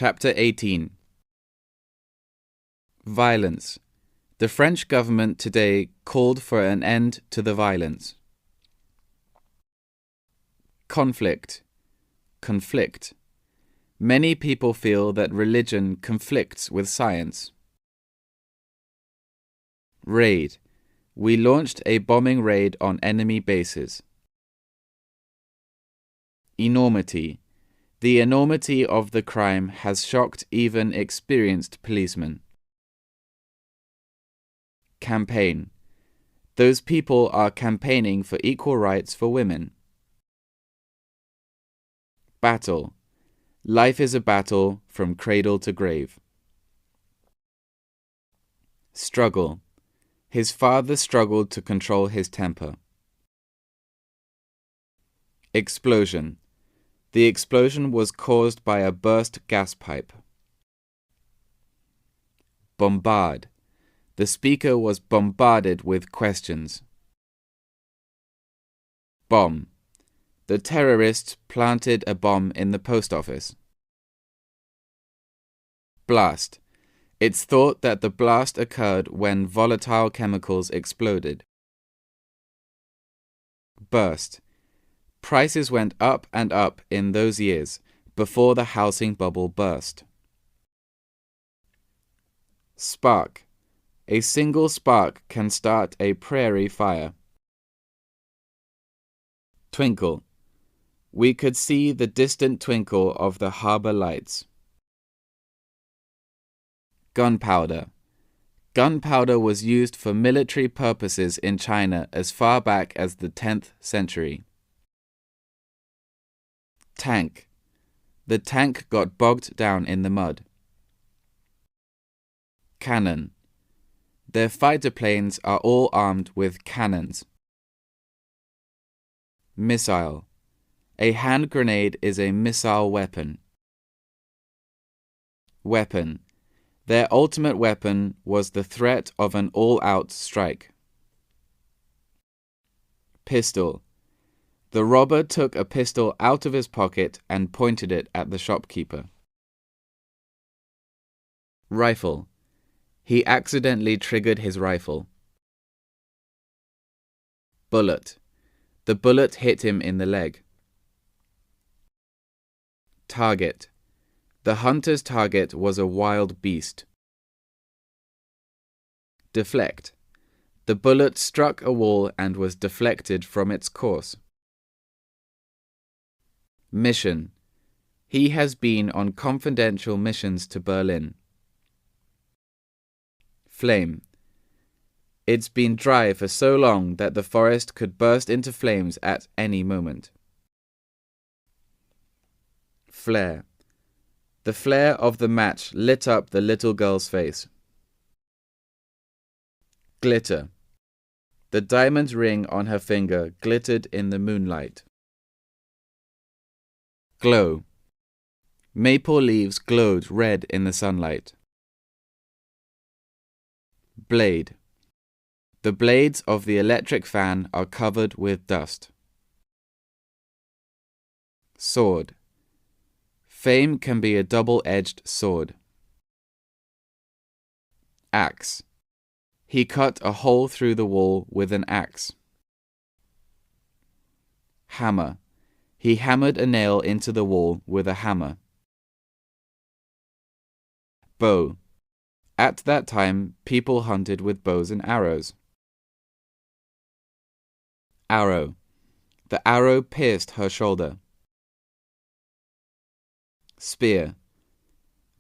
Chapter 18. Violence. The French government today called for an end to the violence. Conflict. Conflict. Many people feel that religion conflicts with science. Raid. We launched a bombing raid on enemy bases. Enormity. The enormity of the crime has shocked even experienced policemen. Campaign. Those people are campaigning for equal rights for women. Battle. Life is a battle from cradle to grave. Struggle. His father struggled to control his temper. Explosion. The explosion was caused by a burst gas pipe. Bombard. The speaker was bombarded with questions. Bomb. The terrorists planted a bomb in the post office. Blast. It's thought that the blast occurred when volatile chemicals exploded. Burst. Prices went up and up in those years before the housing bubble burst. Spark. A single spark can start a prairie fire. Twinkle. We could see the distant twinkle of the harbor lights. Gunpowder. Gunpowder was used for military purposes in China as far back as the 10th century. Tank. The tank got bogged down in the mud. Cannon. Their fighter planes are all armed with cannons. Missile. A hand grenade is a missile weapon. Weapon. Their ultimate weapon was the threat of an all-out strike. Pistol. The robber took a pistol out of his pocket and pointed it at the shopkeeper. Rifle. He accidentally triggered his rifle. Bullet. The bullet hit him in the leg. Target. The hunter's target was a wild beast. Deflect. The bullet struck a wall and was deflected from its course. Mission. He has been on confidential missions to Berlin. Flame. It's been dry for so long that the forest could burst into flames at any moment. Flare. The flare of the match lit up the little girl's face. Glitter. The diamond ring on her finger glittered in the moonlight. Glow. Maple leaves glowed red in the sunlight. Blade. The blades of the electric fan are covered with dust. Sword. Fame can be a double-edged sword. Axe. He cut a hole through the wall with an axe. Hammer. He hammered a nail into the wall with a hammer. Bow. At that time, people hunted with bows and arrows. Arrow. The arrow pierced her shoulder. Spear.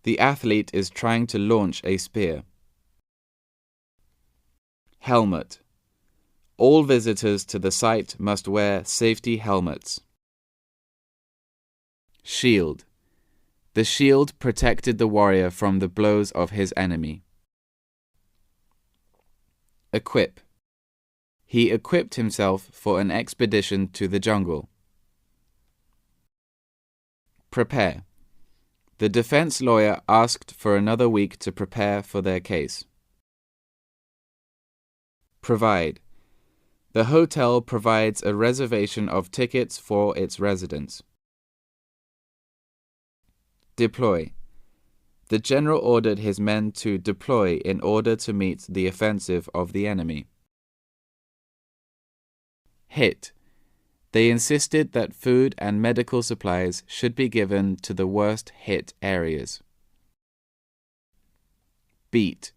The athlete is trying to launch a spear. Helmet. All visitors to the site must wear safety helmets. Shield. The shield protected the warrior from the blows of his enemy. Equip. He equipped himself for an expedition to the jungle. Prepare. The defense lawyer asked for another week to prepare for their case. Provide. The hotel provides a reservation of tickets for its residents. Deploy. The general ordered his men to deploy in order to meet the offensive of the enemy. Hit. They insisted that food and medical supplies should be given to the worst hit areas. Beat.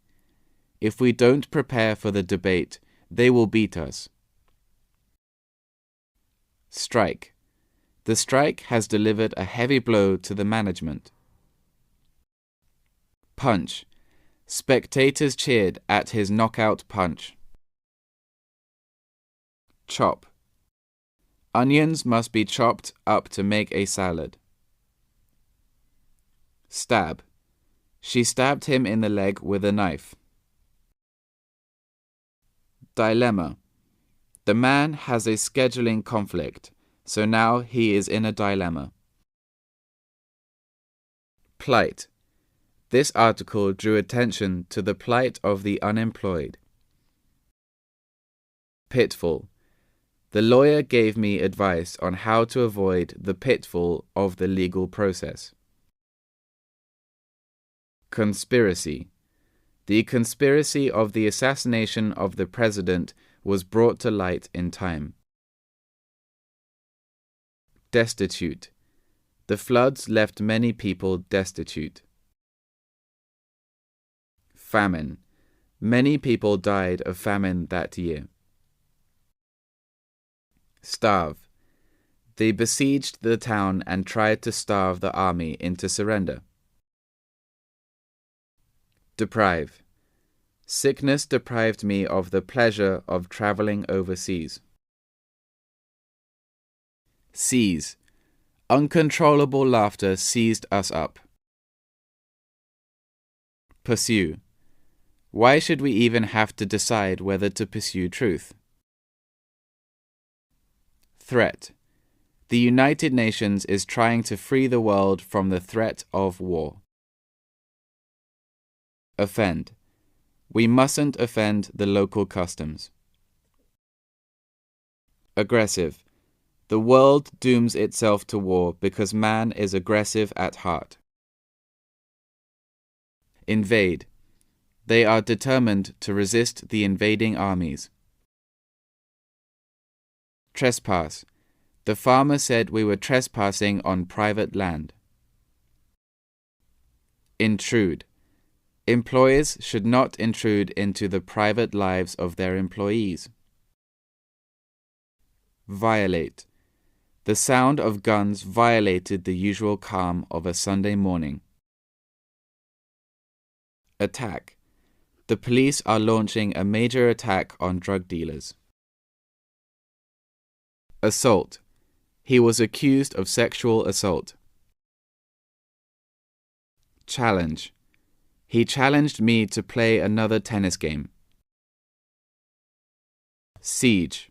If we don't prepare for the debate, they will beat us. Strike. The strike has delivered a heavy blow to the management. Punch. Spectators cheered at his knockout punch. Chop. Onions must be chopped up to make a salad. Stab. She stabbed him in the leg with a knife. Dilemma. The man has a scheduling conflict, so now he is in a dilemma. Plight. This article drew attention to the plight of the unemployed. Pitfall. The lawyer gave me advice on how to avoid the pitfall of the legal process. Conspiracy. The conspiracy of the assassination of the president was brought to light in time. Destitute. The floods left many people destitute. Famine. Many people died of famine that year. Starve. They besieged the town and tried to starve the army into surrender. Deprive. Sickness deprived me of the pleasure of traveling overseas. Seize. Uncontrollable laughter seized us up. Pursue. Why should we even have to decide whether to pursue truth? Threat. The United Nations is trying to free the world from the threat of war. Offend. We mustn't offend the local customs. Aggressive. The world dooms itself to war because man is aggressive at heart. Invade. They are determined to resist the invading armies. Trespass. The farmer said we were trespassing on private land. Intrude. Employers should not intrude into the private lives of their employees. Violate. The sound of guns violated the usual calm of a Sunday morning. Attack. The police are launching a major attack on drug dealers. Assault. He was accused of sexual assault. Challenge. He challenged me to play another tennis game. Siege.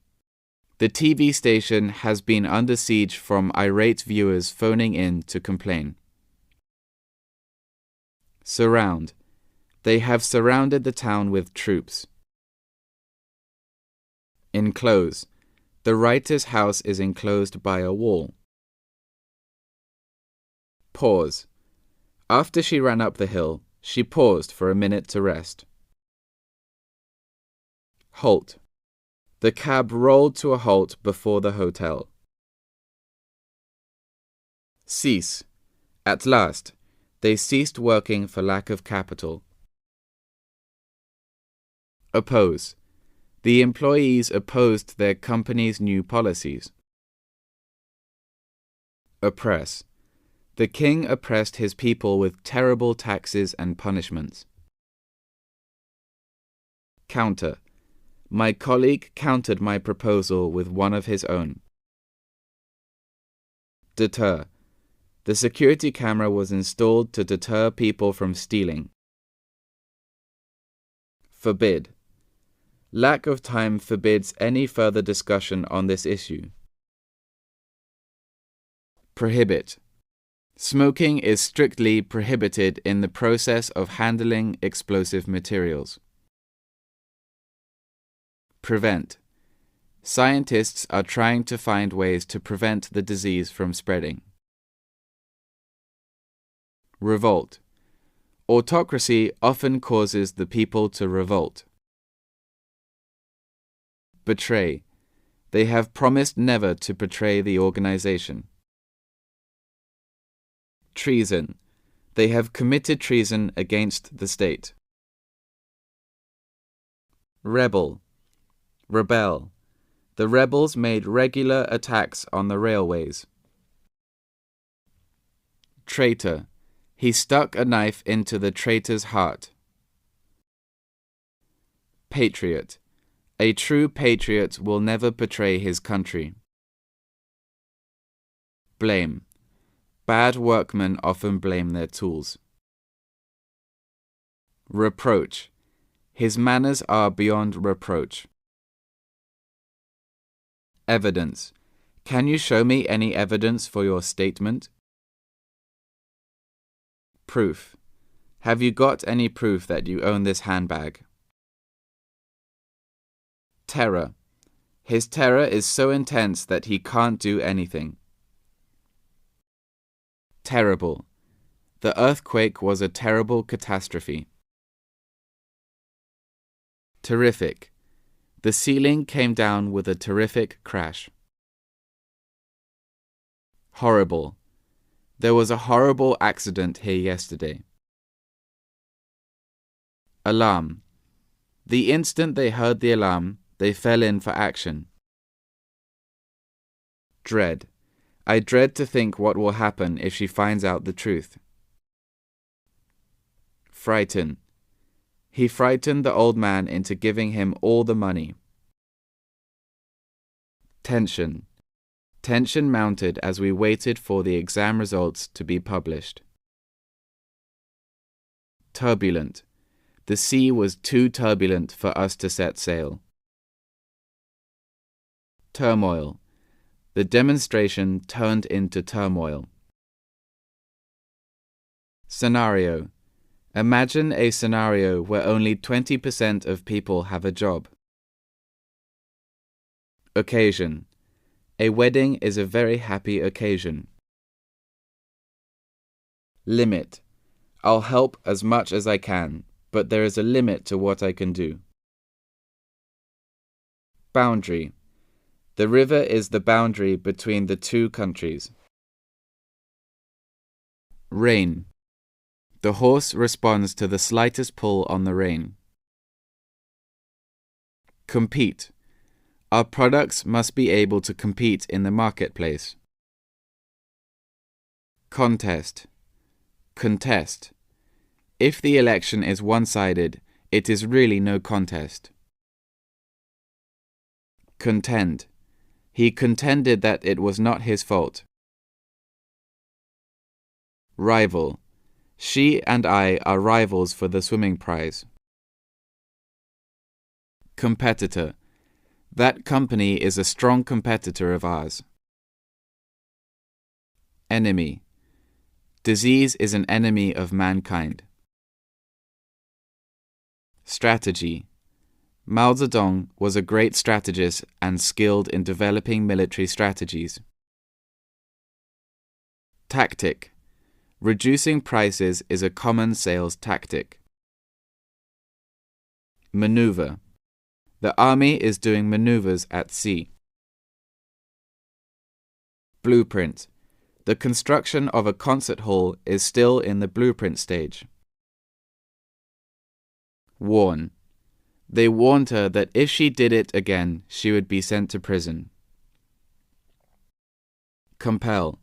The TV station has been under siege from irate viewers phoning in to complain. Surround. They have surrounded the town with troops. Enclose. The writer's house is enclosed by a wall. Pause. After she ran up the hill, she paused for a minute to rest. Halt. The cab rolled to a halt before the hotel. Cease. At last, they ceased working for lack of capital. Oppose. The employees opposed their company's new policies. Oppress. The king oppressed his people with terrible taxes and punishments. Counter. My colleague countered my proposal with one of his own. Deter. The security camera was installed to deter people from stealing. Forbid. Lack of time forbids any further discussion on this issue. Prohibit. Smoking is strictly prohibited in the process of handling explosive materials. Prevent. Scientists are trying to find ways to prevent the disease from spreading. Revolt. Autocracy often causes the people to revolt. Betray. They have promised never to betray the organization. Treason. They have committed treason against the state. Rebel. Rebel. The rebels made regular attacks on the railways. Traitor. He stuck a knife into the traitor's heart. Patriot. A true patriot will never betray his country. Blame. Bad workmen often blame their tools. Reproach. His manners are beyond reproach. Evidence. Can you show me any evidence for your statement? Proof. Have you got any proof that you own this handbag? Terror. His terror is so intense that he can't do anything. Terrible. The earthquake was a terrible catastrophe. Terrific. The ceiling came down with a terrific crash. Horrible. There was a horrible accident here yesterday. Alarm. The instant they heard the alarm, they fell in for action. Dread. I dread to think what will happen if she finds out the truth. Frighten. He frightened the old man into giving him all the money. Tension. Tension mounted as we waited for the exam results to be published. Turbulent. The sea was too turbulent for us to set sail. Turmoil. The demonstration turned into turmoil. Scenario. Imagine a scenario where only 20% of people have a job. Occasion. A wedding is a very happy occasion. Limit. I'll help as much as I can, but there is a limit to what I can do. Boundary. The river is the boundary between the two countries. Rein. The horse responds to the slightest pull on the rein. Compete. Our products must be able to compete in the marketplace. Contest. Contest. If the election is one-sided, it is really no contest. Contend. He contended that it was not his fault. Rival. She and I are rivals for the swimming prize. Competitor. That company is a strong competitor of ours. Enemy. Disease is an enemy of mankind. Strategy. Mao Zedong was a great strategist and skilled in developing military strategies. Tactic. Reducing prices is a common sales tactic. Maneuver. The army is doing maneuvers at sea. Blueprint. The construction of a concert hall is still in the blueprint stage. Warn. They warned her that if she did it again, she would be sent to prison. Compel.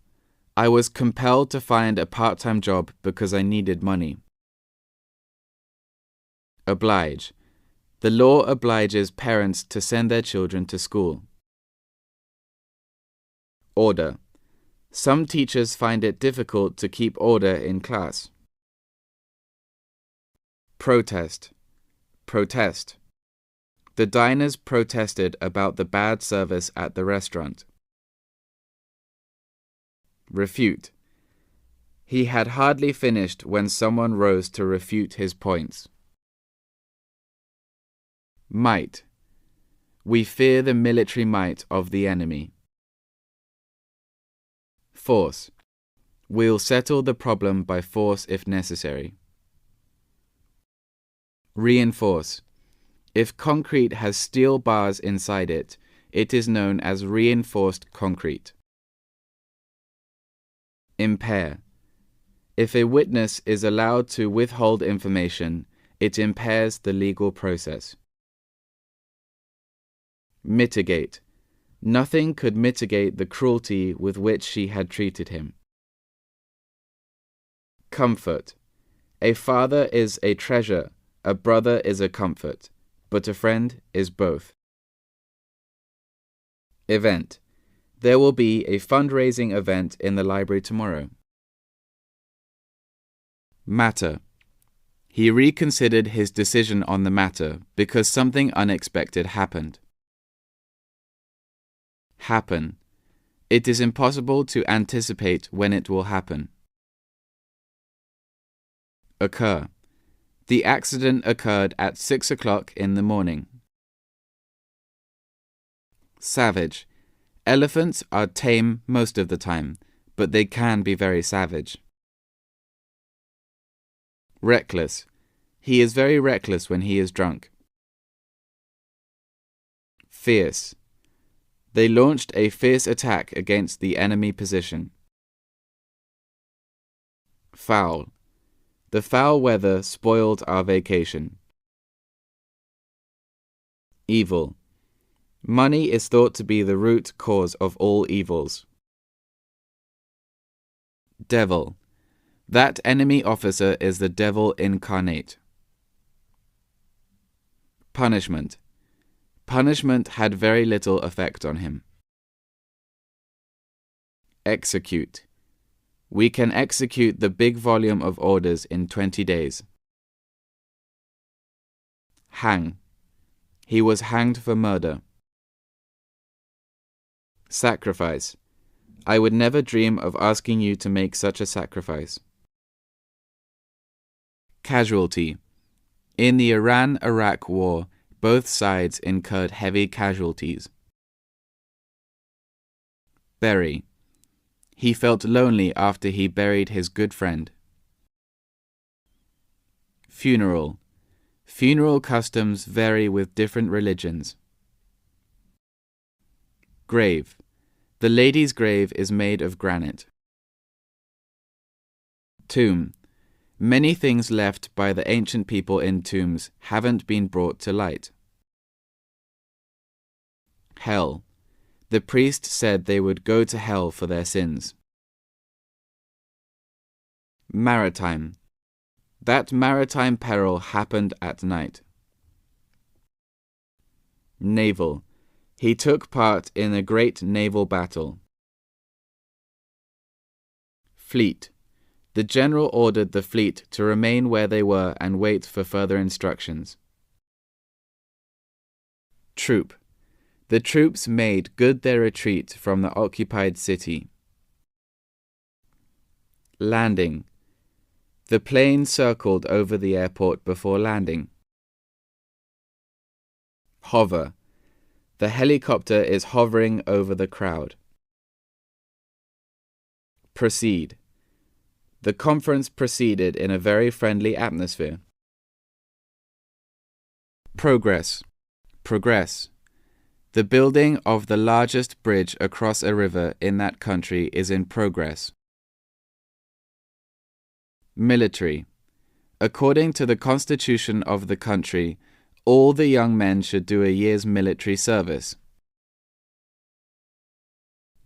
I was compelled to find a part-time job because I needed money. Oblige. The law obliges parents to send their children to school. Order. Some teachers find it difficult to keep order in class. Protest. Protest. The diners protested about the bad service at the restaurant. Refute. He had hardly finished when someone rose to refute his points. Might. We fear the military might of the enemy. Force. We'll settle the problem by force if necessary. Reinforce. If concrete has steel bars inside it, it is known as reinforced concrete. Impair. If a witness is allowed to withhold information, it impairs the legal process. Mitigate. Nothing could mitigate the cruelty with which she had treated him. Comfort. A father is a treasure, a brother is a comfort, but a friend is both. Event. There will be a fundraising event in the library tomorrow. Matter. He reconsidered his decision on the matter because something unexpected happened. Happen. It is impossible to anticipate when it will happen. Occur. The accident occurred at 6 o'clock in the morning. Savage. Elephants are tame most of the time, but they can be very savage. Reckless. He is very reckless when he is drunk. Fierce. They launched a fierce attack against the enemy position. Foul. The foul weather spoiled our vacation. Evil. Money is thought to be the root cause of all evils. Devil. That enemy officer is the devil incarnate. Punishment. Punishment had very little effect on him. Execute. We can execute the big volume of orders in 20 days. Hang. He was hanged for murder. Sacrifice. I would never dream of asking you to make such a sacrifice. Casualty. In the Iran-Iraq war, both sides incurred heavy casualties. Bury. He felt lonely after he buried his good friend. Funeral. Funeral customs vary with different religions. Grave. The lady's grave is made of granite. Tomb. Many things left by the ancient people in tombs haven't been brought to light. Hell. The priest said they would go to hell for their sins. Maritime. That maritime peril happened at night. Naval. He took part in a great naval battle. Fleet. The general ordered the fleet to remain where they were and wait for further instructions. Troop. The troops made good their retreat from the occupied city. Landing. The plane circled over the airport before landing. Hover. The helicopter is hovering over the crowd. Proceed. The conference proceeded in a very friendly atmosphere. Progress. Progress. The building of the largest bridge across a river in that country is in progress. Military. According to the constitution of the country, all the young men should do a year's military service.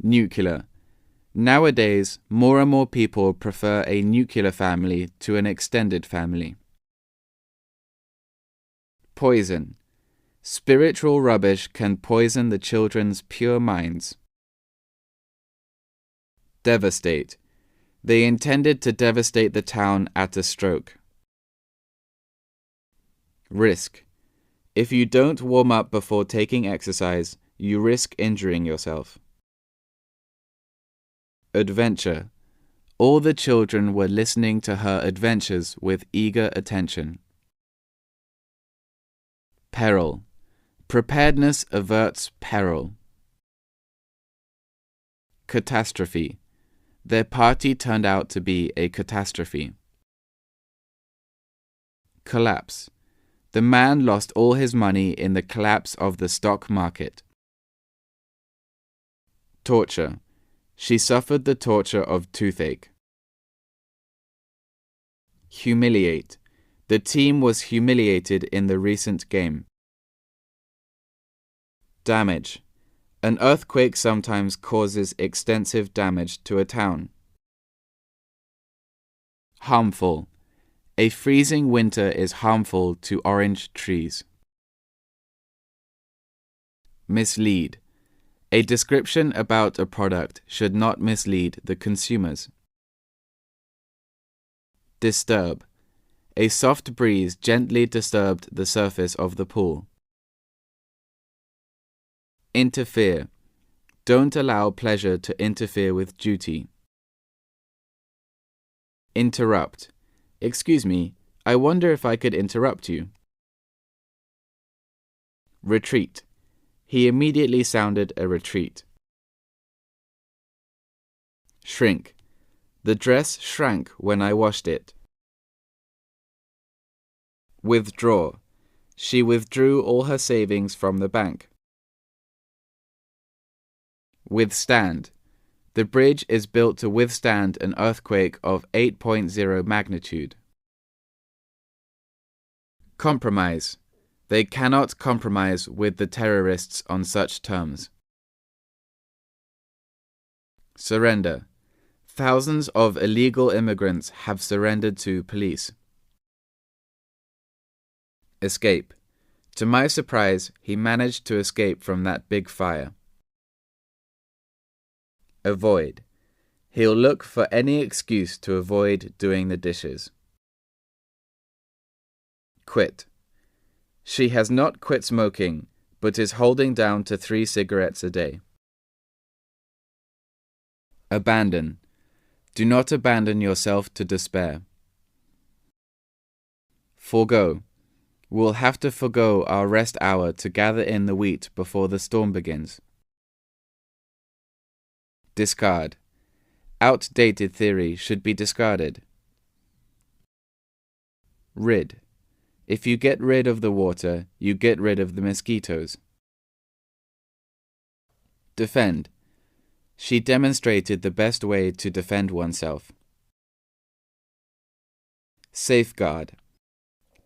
Nuclear. Nowadays, more and more people prefer a nuclear family to an extended family. Poison. Spiritual rubbish can poison the children's pure minds. Devastate. They intended to devastate the town at a stroke. Risk. If you don't warm up before taking exercise, you risk injuring yourself. Adventure. All the children were listening to her adventures with eager attention. Peril. Preparedness averts peril. Catastrophe. Their party turned out to be a catastrophe. Collapse. The man lost all his money in the collapse of the stock market. Torture. She suffered the torture of toothache. Humiliate. The team was humiliated in the recent game. Damage. An earthquake sometimes causes extensive damage to a town. Harmful. A freezing winter is harmful to orange trees. Mislead. A description about a product should not mislead the consumers. Disturb. A soft breeze gently disturbed the surface of the pool. Interfere. Don't allow pleasure to interfere with duty. Interrupt. Excuse me, I wonder if I could interrupt you. Retreat. He immediately sounded a retreat. Shrink. The dress shrank when I washed it. Withdraw. She withdrew all her savings from the bank. Withstand. The bridge is built to withstand an earthquake of 8.0 magnitude. Compromise. They cannot compromise with the terrorists on such terms. Surrender. Thousands of illegal immigrants have surrendered to police. Escape. To my surprise, he managed to escape from that big fire. Avoid. He'll look for any excuse to avoid doing the dishes. Quit. She has not quit smoking, but is holding down to 3 cigarettes a day. Abandon. Do not abandon yourself to despair. Forgo. We'll have to forgo our rest hour to gather in the wheat before the storm begins. Discard. Outdated theory should be discarded. Rid. If you get rid of the water, you get rid of the mosquitoes. Defend. She demonstrated the best way to defend oneself. Safeguard.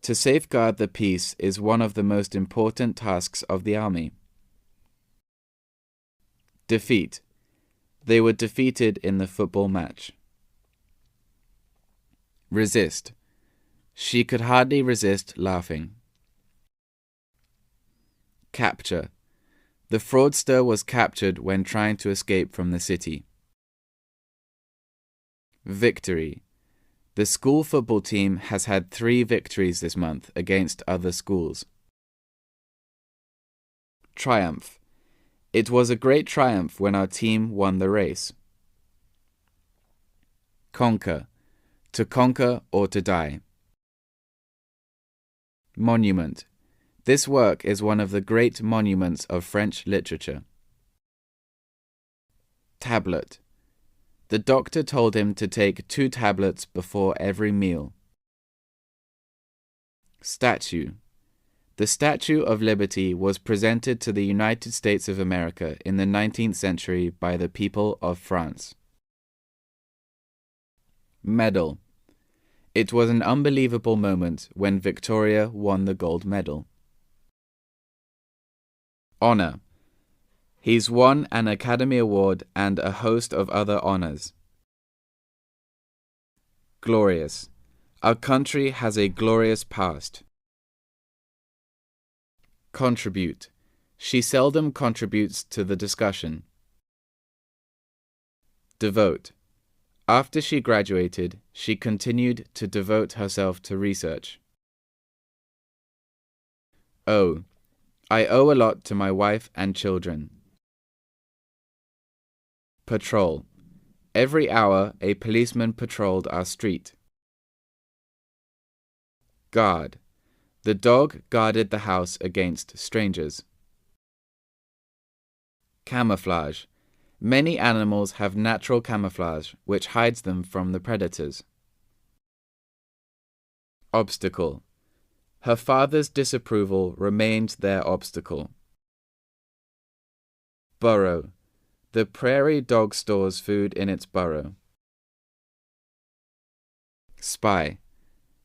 To safeguard the peace is one of the most important tasks of the army. Defeat. They were defeated in the football match. Resist. She could hardly resist laughing. Capture. The fraudster was captured when trying to escape from the city. Victory. The school football team has had 3 victories this month against other schools. Triumph. It was a great triumph when our team won the race. Conquer. To conquer or to die. Monument. This work is one of the great monuments of French literature. Tablet. The doctor told him to take 2 tablets before every meal. Statue. The Statue of Liberty was presented to the United States of America in the 19th century by the people of France. Medal. It was an unbelievable moment when Victoria won the gold medal. Honor. He's won an Academy Award and a host of other honors. Glorious. Our country has a glorious past. Contribute. She seldom contributes to the discussion. Devote. After she graduated, she continued to devote herself to research. Owe. I owe a lot to my wife and children. Patrol. Every hour a policeman patrolled our street. Guard. The dog guarded the house against strangers. Camouflage. Many animals have natural camouflage which hides them from the predators. Obstacle. Her father's disapproval remained their obstacle. Burrow. The prairie dog stores food in its burrow. Spy.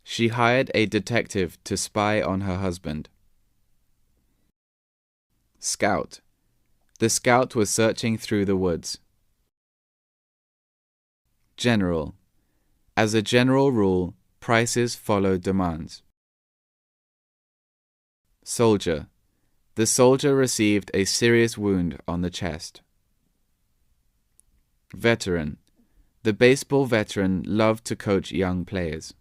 She hired a detective to spy on her husband. Scout. The scout was searching through the woods. General. As a general rule, prices follow demands. Soldier. The soldier received a serious wound on the chest. Veteran. The baseball veteran loved to coach young players.